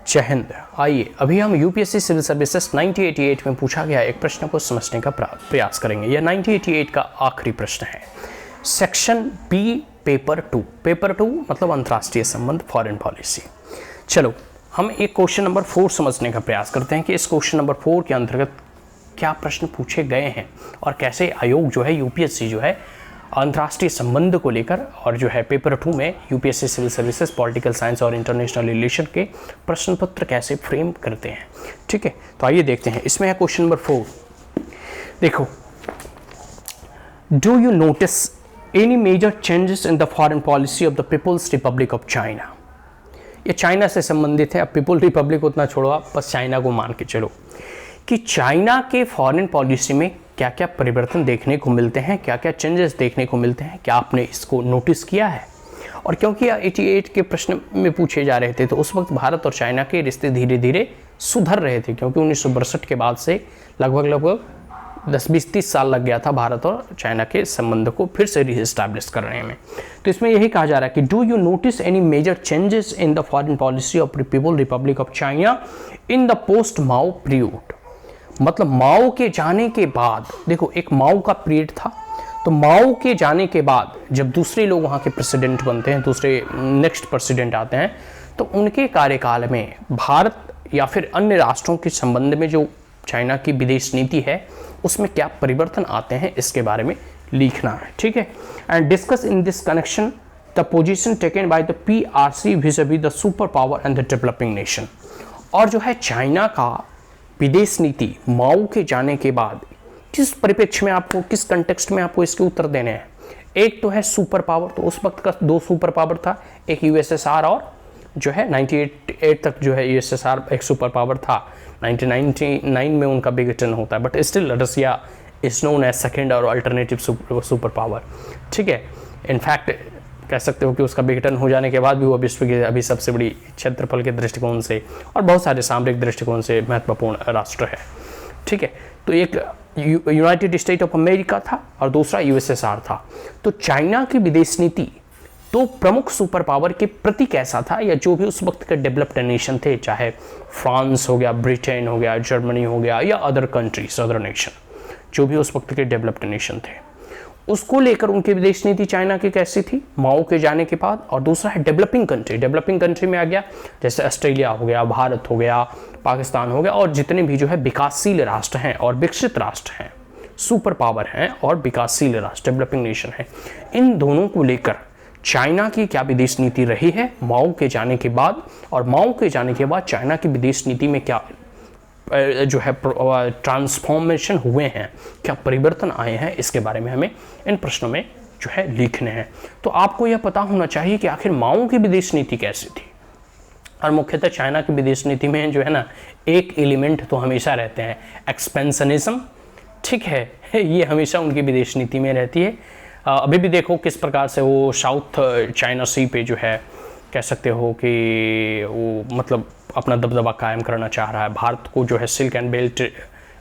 जय हिंद। आइए अभी हम यूपीएससी सिविल सर्विसेज 1988 में पूछा गया एक प्रश्न को समझने का प्रयास करेंगे। यह 1988 का आखिरी प्रश्न है। सेक्शन बी पेपर 2 मतलब अंतर्राष्ट्रीय संबंध, फॉरेन पॉलिसी। चलो हम एक क्वेश्चन नंबर 4 समझने का प्रयास करते हैं कि इस क्वेश्चन नंबर 4 के अंतर्गत क्या प्रश्न पूछे गए हैं और कैसे आयोग जो है यूपीएससी जो है अंतर्राष्ट्रीय संबंध को लेकर और जो है पेपर 2 में UPSC civil services political science और इंटरनेशनल रिलेशन के प्रश्न पत्र कैसे फ्रेम करते हैं। ठीक है, तो आइए देखते हैं। इसमें है क्वेश्चन नंबर 4। देखो, do you notice any major changes in the foreign policy of the People's Republic of China. ये चाइना से संबंधित है। अब पीपल रिपब्लिक उतना छोड़ो, आप बस चाइना को मान के चलो कि चाइना के फॉरेन पॉलिसी में क्या क्या परिवर्तन देखने को मिलते हैं, क्या क्या चेंजेस देखने को मिलते हैं, क्या आपने इसको नोटिस किया है। और क्योंकि 88 के प्रश्न में पूछे जा रहे थे तो उस वक्त भारत और चाइना के रिश्ते धीरे धीरे सुधर रहे थे, क्योंकि 1962 के बाद से लगभग 10-20-30 साल लग गया था भारत और चाइना के संबंध को फिर से रीएस्टैब्लिश करने में। तो इसमें यही कहा जा रहा है कि do you notice any major changes in the foreign policy of people republic of China in the post Mao period. मतलब माओ के जाने के बाद, देखो एक माओ का पीरियड था, तो माओ के जाने के बाद जब दूसरे लोग वहाँ के प्रेसिडेंट बनते हैं, दूसरे नेक्स्ट प्रेसिडेंट आते हैं, तो उनके कार्यकाल में भारत या फिर अन्य राष्ट्रों के संबंध में जो चाइना की विदेश नीति है उसमें क्या परिवर्तन आते हैं, इसके बारे में लिखना है। ठीक है, and discuss in this connection the position taken by the PRC vis-a-vis the super power and the developing nation. और जो है चाइना का विदेश नीति माओ के जाने के बाद किस परिप्रेक्ष्य में आपको, किस कंटेक्स्ट में आपको इसके उत्तर देने हैं। एक तो है सुपर पावर, तो उस वक्त का 2 सुपर पावर था, एक यूएसएसआर और जो है 98 तक जो है यूएसएसआर एक सुपर पावर था। 1999 में उनका विघटन होता है, but still Russia is known as second और अल्टरनेटिव सुपर पावर। ठीक है, इनफैक्ट कह सकते हो कि उसका विघटन हो जाने के बाद भी वो विश्व की अभी सबसे बड़ी क्षेत्रफल के दृष्टिकोण से और बहुत सारे सामरिक दृष्टिकोण से महत्वपूर्ण राष्ट्र है। ठीक है, तो एक यूनाइटेड स्टेट ऑफ अमेरिका था और दूसरा यूएसएसआर था। तो चाइना की विदेश नीति तो प्रमुख सुपर पावर के प्रति कैसा था, या जो भी उस वक्त के डेवलप्ड नेशन थे, चाहे फ्रांस हो गया, ब्रिटेन हो गया, जर्मनी हो गया, या अदर कंट्रीज, अदर नेशन, जो भी उस वक्त के डेवलप्ड नेशन थे, उसको लेकर उनकी विदेश नीति चाइना की कैसी थी माओ के जाने के बाद। और दूसरा है डेवलपिंग कंट्री। डेवलपिंग कंट्री में आ गया जैसे ऑस्ट्रेलिया हो गया, भारत हो गया, पाकिस्तान हो गया, और जितने भी जो है विकासशील राष्ट्र हैं और विकसित राष्ट्र हैं, सुपर पावर हैं और विकासशील राष्ट्र, डेवलपिंग नेशन हैं, इन दोनों को लेकर चाइना की क्या विदेश नीति रही है माओ के जाने के बाद, और माओ के जाने के बाद चाइना की विदेश नीति में क्या जो है ट्रांसफॉर्मेशन हुए हैं, क्या परिवर्तन आए हैं, इसके बारे में हमें इन प्रश्नों में जो है लिखने हैं। तो आपको यह पता होना चाहिए कि आखिर माओ की विदेश नीति कैसी थी। और मुख्यतः चाइना की विदेश नीति में जो है ना, एक एलिमेंट तो हमेशा रहते हैं, एक्सपेंशनिज्म। ठीक है, ये हमेशा उनकी विदेश नीति में रहती है। अभी भी देखो किस प्रकार से वो साउथ चाइना सी पे जो है कह सकते हो कि वो मतलब अपना दबदबा कायम करना चाह रहा है। भारत को जो है silk and belt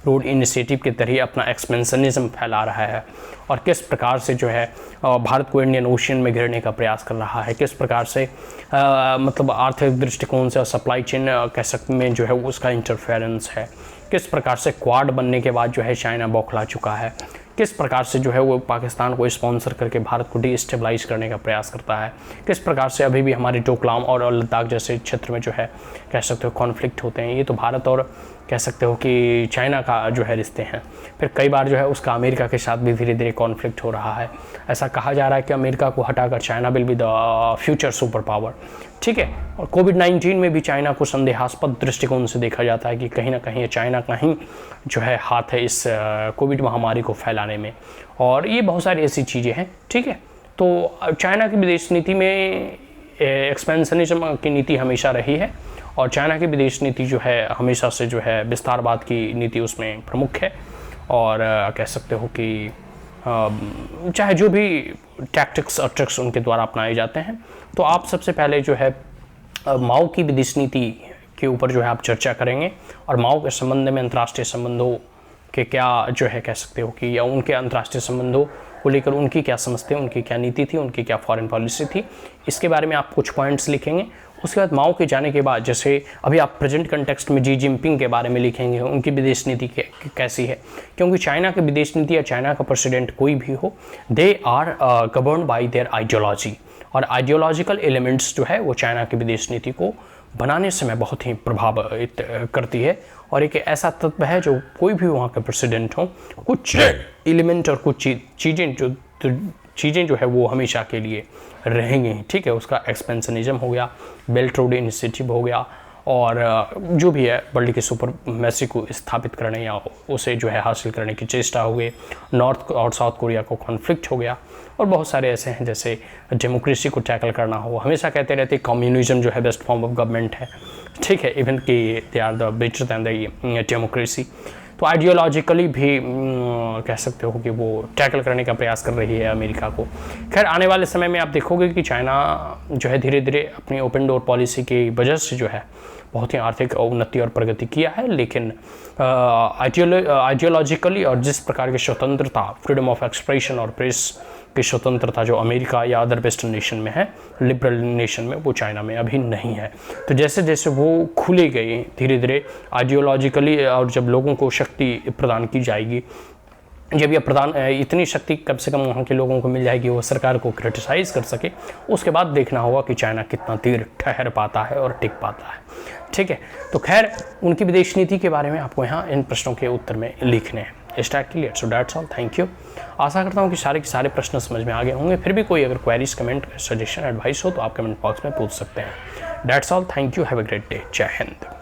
road initiative के तहत अपना एक्सपेंशनिज्म फैला रहा है, और किस प्रकार से जो है भारत को इंडियन ओशियन में घेरने का प्रयास कर रहा है, किस प्रकार से मतलब आर्थिक दृष्टिकोण से और सप्लाई चेन कह सकते में जो है उसका इंटरफेरेंस है, किस प्रकार से क्वाड बनने के बाद जो है चाइना बौखला चुका है, किस प्रकार से जो है वो पाकिस्तान को स्पॉन्सर करके भारत को डिस्टेबलाइज करने का प्रयास करता है, किस प्रकार से अभी भी हमारे डोकलाम और लद्दाख जैसे क्षेत्र में जो है कह सकते हो कॉन्फ्लिक्ट होते हैं। ये तो भारत और कह सकते हो कि चाइना का जो है रिश्ते हैं। फिर कई बार जो है उसका अमेरिका के साथ भी धीरे धीरे कॉन्फ्लिक्ट हो रहा है। ऐसा कहा जा रहा है कि अमेरिका को हटाकर China will be the future super power. ठीक है, और कोविड-19 में भी चाइना को संदेहास्पद दृष्टिकोण से देखा जाता है कि कहीं ना कहीं चाइना का ही जो है हाथ है इस कोविड महामारी को फैलाने में, और ये बहुत सारी ऐसी चीज़ें हैं। ठीक है, तो चाइना की विदेश नीति में एक्सपेंशनिज्म की नीति हमेशा रही है, और चाइना की विदेश नीति जो है हमेशा से जो है विस्तारवाद की नीति उसमें प्रमुख है। और कह सकते हो कि चाहे जो भी टैक्टिक्स और ट्रिक्स उनके द्वारा अपनाए जाते हैं। तो आप सबसे पहले जो है माओ की विदेश नीति के ऊपर जो है आप चर्चा करेंगे, और माओ के संबंध में अंतर्राष्ट्रीय संबंधों के क्या जो है कह सकते हो कि, या उनके अंतर्राष्ट्रीय संबंधों को लेकर उनकी क्या समझते हैं, उनकी क्या नीति थी, उनकी क्या फॉरेन पॉलिसी थी, इसके बारे में आप कुछ पॉइंट्स लिखेंगे। उसके बाद माओ के जाने के बाद, जैसे अभी आप प्रेजेंट कंटेक्स्ट में जी जिनपिंग के बारे में लिखेंगे, उनकी विदेश नीति कैसी है, क्योंकि चाइना की विदेश नीति या चाइना का प्रेसिडेंट कोई भी हो, they are govern by their ideology, और आइडियोलॉजिकल एलिमेंट्स जो है वो चाइना की विदेश नीति को बनाने समय बहुत ही प्रभावित करती है। और एक ऐसा तत्व है जो कोई भी वहाँ का प्रेसिडेंट हो, कुछ एलिमेंट और कुछ चीज़ें जो है वो हमेशा के लिए रहेंगी, ठीक है। उसका एक्सपेंशनिज्म हो गया, बेल्ट रोड इनिशिएटिव हो गया, और जो भी है वर्ल्ड की सुपरमेसी को स्थापित करने या उसे जो है हासिल करने की चेष्टा हो गई, नॉर्थ और साउथ कोरिया को कॉन्फ्लिक्ट हो गया, और बहुत सारे ऐसे हैं जैसे डेमोक्रेसी को टैकल करना हो। हमेशा कहते रहते कम्युनिज्म जो है बेस्ट फॉर्म ऑफ गवर्नमेंट है, ठीक है, इवन कि they are the better than the democracy. तो आइडियोलॉजिकली भी कह सकते हो कि वो टैकल करने का प्रयास कर रही है अमेरिका को। खैर आने वाले समय में आप देखोगे कि चाइना जो है धीरे धीरे अपनी ओपन डोर पॉलिसी की वजह से जो है बहुत ही आर्थिक उन्नति और प्रगति किया है, लेकिन आइडियोलॉजिकली और जिस प्रकार की स्वतंत्रता, फ्रीडम ऑफ एक्सप्रेशन और प्रेस की स्वतंत्रता जो अमेरिका या अदर वेस्टर्न नेशन में है, लिबरल नेशन में, वो चाइना में अभी नहीं है। तो जैसे जैसे वो खुले गए धीरे धीरे आइडियोलॉजिकली, और जब लोगों को शक्ति प्रदान की जाएगी, जब यह इतनी शक्ति कम से कम वहाँ के लोगों को मिल जाएगी वो सरकार को क्रिटिसाइज़ कर सके, उसके बाद देखना होगा कि चाइना कितना देर ठहर पाता है और टिक पाता है, ठीक है। तो खैर उनकी विदेश नीति के बारे में आपको यहाँ इन प्रश्नों के उत्तर में लिखने हैं। Start clear, so that's all, thank you. आशा करता हूँ कि सारे के सारे प्रश्न समझ में आ गए होंगे। फिर भी कोई अगर क्वेरीज, कमेंट, सजेशन, एडवाइस हो तो आप कमेंट बॉक्स में पूछ सकते हैं। That's all, thank you, have a great day, जय हिंद।